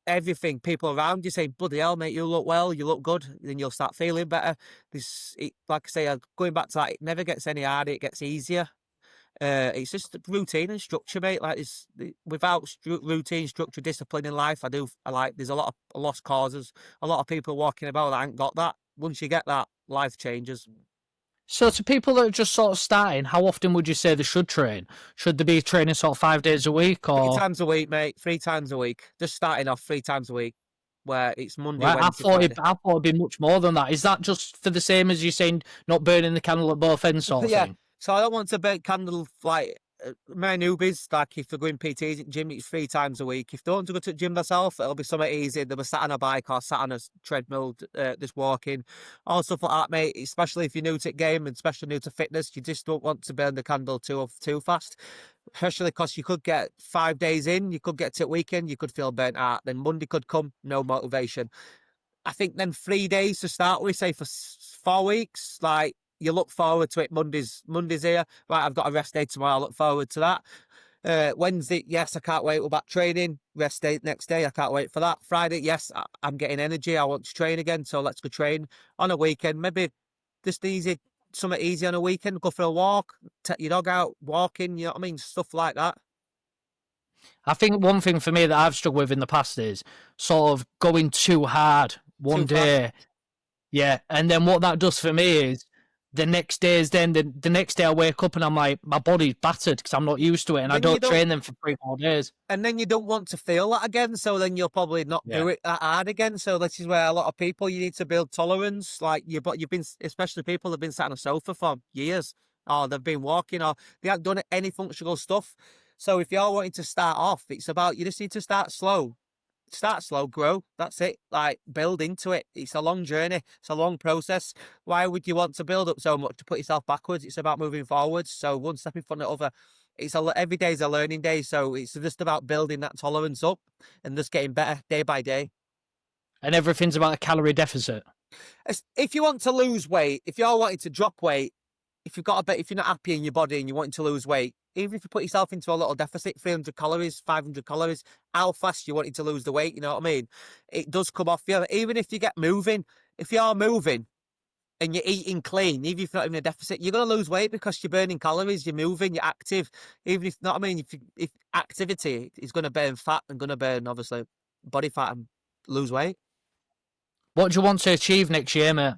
Speaker 2: everything, people around you saying, bloody hell, mate, you look well, you look good, then you'll start feeling better. Like I say, going back to that, it never gets any harder, it gets easier. It's just routine and structure, mate. Like this, without routine, structure, discipline in life, I like. There's a lot of lost causes, a lot of people walking about that ain't got that. Once you get that, life changes.
Speaker 1: So to people that are just sort of starting, how often would you say they should train? Should they be training sort of 5 days a week,
Speaker 2: Three
Speaker 1: or?
Speaker 2: times a week, mate. 3 times a week. Just starting off 3 times a week. where it's Monday,
Speaker 1: Right,
Speaker 2: Wednesday, Friday.
Speaker 1: I thought it'd be much more than that. Is that just for the same as you saying, not burning the candle at both ends sort of
Speaker 2: Yeah.
Speaker 1: thing?
Speaker 2: So I don't want to burn candle like my newbies. Like if they're going PTs at gym, it's 3 times a week. If they want to go to the gym themselves, it'll be something easy. They'll be sat on a bike or sat on a treadmill, just walking, all stuff like that, mate. Especially if you're new to the game and especially new to fitness, you just don't want to burn the candle too fast. Especially because you could get 5 days in, you could get to the weekend, you could feel burnt out. Then Monday could come, no motivation. I think then 3 days to start with, say for 4 weeks, like you look forward to it. Monday's here. Right, I've got a rest day tomorrow. I look forward to that. Wednesday, yes, I can't wait. We're back training. Rest day next day. I can't wait for that. Friday, yes, I'm getting energy. I want to train again. So let's go train on a weekend. Maybe just something easy on a weekend. Go for a walk. Take your dog out walking. You know what I mean? Stuff like that.
Speaker 1: I think one thing for me that I've struggled with in the past is sort of going too hard one
Speaker 2: Too fast.
Speaker 1: day. Yeah, and then what that does for me is the next day is then the next day I wake up and I'm like, my body's battered because I'm not used to it and I
Speaker 2: Then you
Speaker 1: don't
Speaker 2: don't
Speaker 1: train them for 3 4 days.
Speaker 2: and then you don't want to feel that again, so then you'll probably not
Speaker 1: Yeah.
Speaker 2: do it that hard again. So this is where a lot of people, you need to build tolerance. Like you've been, especially people that have been sat on a sofa for years, or they've been walking, or they haven't done any functional stuff. So if you're wanting to start off, it's about, you just need to start slow. Start slow, grow. That's it. Like build into it. It's a long journey. It's a long process. Why would you want to build up so much to put yourself backwards? It's about moving forwards. So one step in front of the other. Every day is a learning day. So it's just about building that tolerance up and just getting better day by day.
Speaker 1: And everything's about a calorie deficit.
Speaker 2: If you want to lose weight, if you're wanting to drop weight, if you're not happy in your body and you're wanting to lose weight, even if you put yourself into a little deficit, 300 calories, 500 calories, how fast you're wanting to lose the weight, you know what I mean? It does come off you. Even if you get moving, if you're moving and you're eating clean, even if you're not in a deficit, you're going to lose weight because you're burning calories, you're moving, you're active. Even if, not, I mean, if activity is going to burn fat and going to burn, obviously, body fat and lose weight.
Speaker 1: What do you want to achieve next year, mate?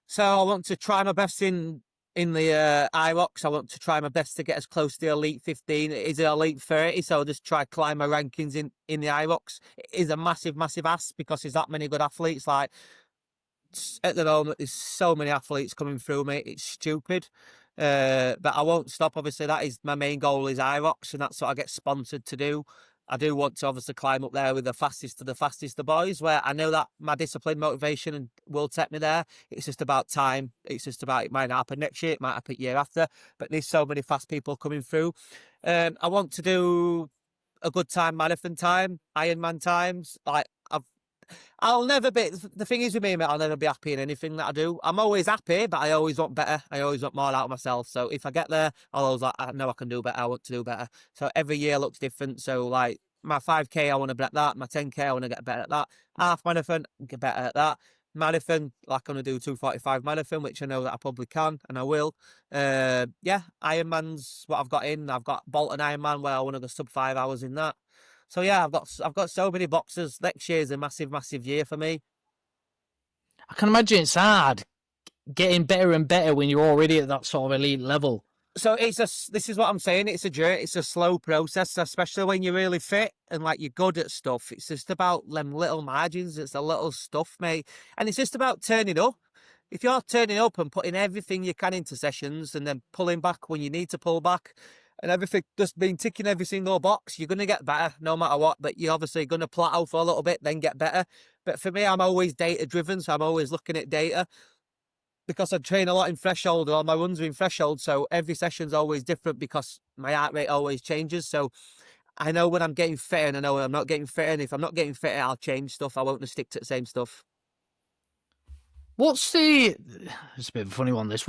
Speaker 2: So I want to try my best in the Hyrox. I want to try my best to get as close to the Elite 15. It is an Elite 30, so I'll just try climb my rankings in the Hyrox. It is a massive, massive ask because there's that many good athletes. Like at the moment, there's so many athletes coming through, mate. It's stupid. But I won't stop. Obviously, that is my main goal is Hyrox, and that's what I get sponsored to do. I do want to obviously climb up there with the fastest of the boys, where I know that my discipline, motivation will take me there. It's just about time. It's just about, it might not happen next year, it might happen year after, but there's so many fast people coming through. I want to do a good time, marathon time, Ironman times. Like I'll never be, the thing is with me, mate, I'll never be happy in anything that I do. I'm always happy, but I always want better. I always want more out of myself. So if I get there, I'll always like, I know I can do better. I want to do better. So every year looks different. So like my 5K, I want to be at that. My 10K, I want to get better at that. Half marathon, get better at that. Marathon, like I'm going to do 2:45 marathon, which I know that I probably can and I will. Yeah, Ironman's what I've got in. I've got Bolton Ironman where I want to go sub 5 hours in that. So yeah, I've got so many boxes. Next year is a massive, massive year for me.
Speaker 1: I can imagine it's hard getting better and better when you're already at that sort of elite level.
Speaker 2: So this is what I'm saying. It's a journey. It's a slow process, especially when you're really fit and like you're good at stuff. It's just about them little margins. It's the little stuff, mate. And it's just about turning up. If you're turning up and putting everything you can into sessions and then pulling back when you need to pull back and everything, just being ticking every single box, you're going to get better no matter what. But you're obviously going to plateau for a little bit, then get better. But for me, I'm always data driven. So I'm always looking at data because I train a lot in threshold, or my runs are in threshold. So every session's always different because my heart rate always changes. So I know when I'm getting fitter and I know when I'm not getting fitter. And if I'm not getting fitter, I'll change stuff. I won't just stick to the same stuff.
Speaker 1: It's a bit of a funny one, this.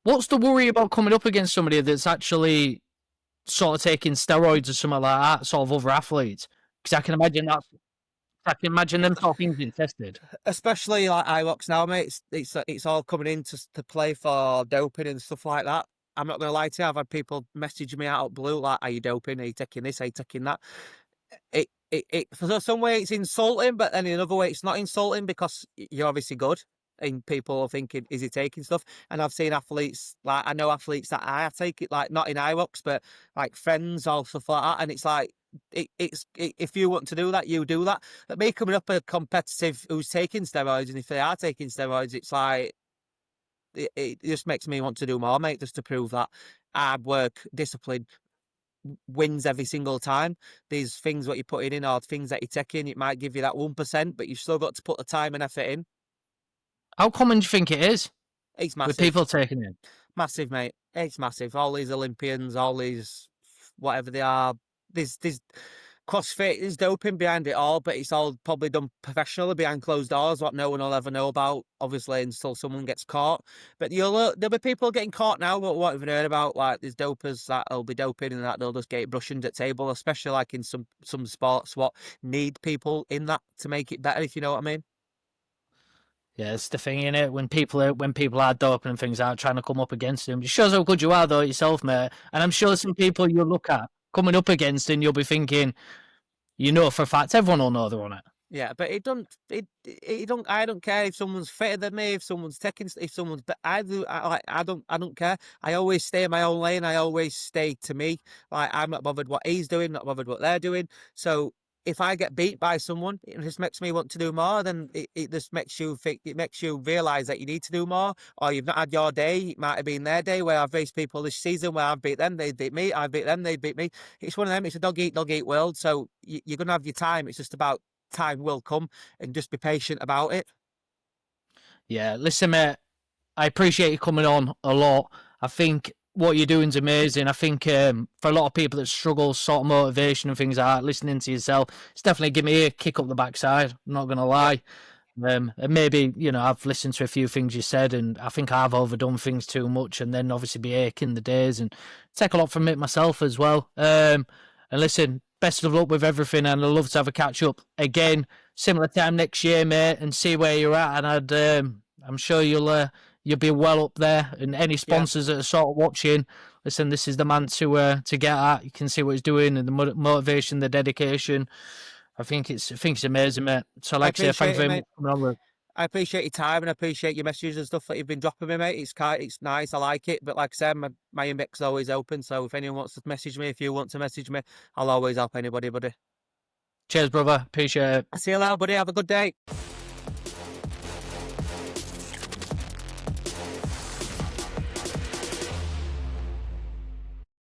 Speaker 1: What's the worry about coming up against somebody that's actually sort of taking steroids or something like that, sort of other athletes? Because I can imagine them sort of things being tested.
Speaker 2: Especially like Hyrox now, mate. It's all coming in to play for doping and stuff like that. I'm not going to lie to you. I've had people message me out of blue like, "Are you doping? Are you taking this? Are you taking that?" For some way it's insulting, but then in another way it's not insulting because you're obviously good. And people are thinking, is he taking stuff? And I've seen athletes, like I know athletes that I take it, like not in Hyrox, but like friends or stuff like that. And it's like, if you want to do that, you do that. But me coming up a competitive who's taking steroids, and if they are taking steroids, it's like it just makes me want to do more, mate, just to prove that hard work, discipline wins every single time. These things what you're putting in or things that you're taking, it might give you that 1%, but you've still got to put the time and effort in.
Speaker 1: How common do you think it is
Speaker 2: It's
Speaker 1: with
Speaker 2: massive.
Speaker 1: people taking it?
Speaker 2: Massive, mate. It's massive. All these Olympians, all these whatever they are, there's CrossFit, there's doping behind it all, but it's all probably done professionally behind closed doors, what no one will ever know about, obviously, until someone gets caught. But there'll be people getting caught now, but what we've heard about, like there's dopers that'll be doping and that they'll just get brushing at table, especially like in some sports what need people in that to make it better, if you know what I mean.
Speaker 1: Yeah, it's the thing, innit? When people are doping and things out, trying to come up against them, it shows how good you are, though, yourself, mate. And I'm sure some people you look at coming up against, and you'll be thinking, you know, for a fact, everyone will know they're on it.
Speaker 2: Yeah, but I don't care if someone's fitter than me, if someone's taking, if someone's, but I don't care. I always stay in my own lane. I always stay to me. Like I'm not bothered what he's doing, not bothered what they're doing. So if I get beat by someone, it just makes me want to do more. Then it just makes you think, it makes you realise that you need to do more, or you've not had your day. It might have been their day where I've faced people this season where I've beat them, they beat me, I beat them, they beat me. It's one of them. It's a dog eat world. So you're gonna have your time. It's just about time will come, and just be patient about it.
Speaker 1: Yeah, listen, mate, I appreciate you coming on a lot. I think what you're doing is amazing. I think for a lot of people that struggle, sort of motivation and things like that, listening to yourself, it's definitely give me a kick up the backside. I'm not going to lie. And maybe, you know, I've listened to a few things you said, and I think I've overdone things too much, and then obviously be aching the days, and take a lot from it myself as well. And listen, best of luck with everything, and I'd love to have a catch up again, similar time next year, mate, and see where you're at. And I'm sure you'll be well up there. And any sponsors that are sort of watching, listen, this is the man to get at. You can see what he's doing, and the motivation, the dedication. I think it's amazing, mate. So, like I say, thank you very much for coming on with.
Speaker 2: I appreciate your time, and I appreciate your messages and stuff that you've been dropping me, mate. It's nice. I like it. But like I said, my inbox is always open. So if anyone wants to message me, if you want to message me, I'll always help anybody, buddy.
Speaker 1: Cheers, brother. Appreciate it.
Speaker 2: See you later, buddy. Have a good day.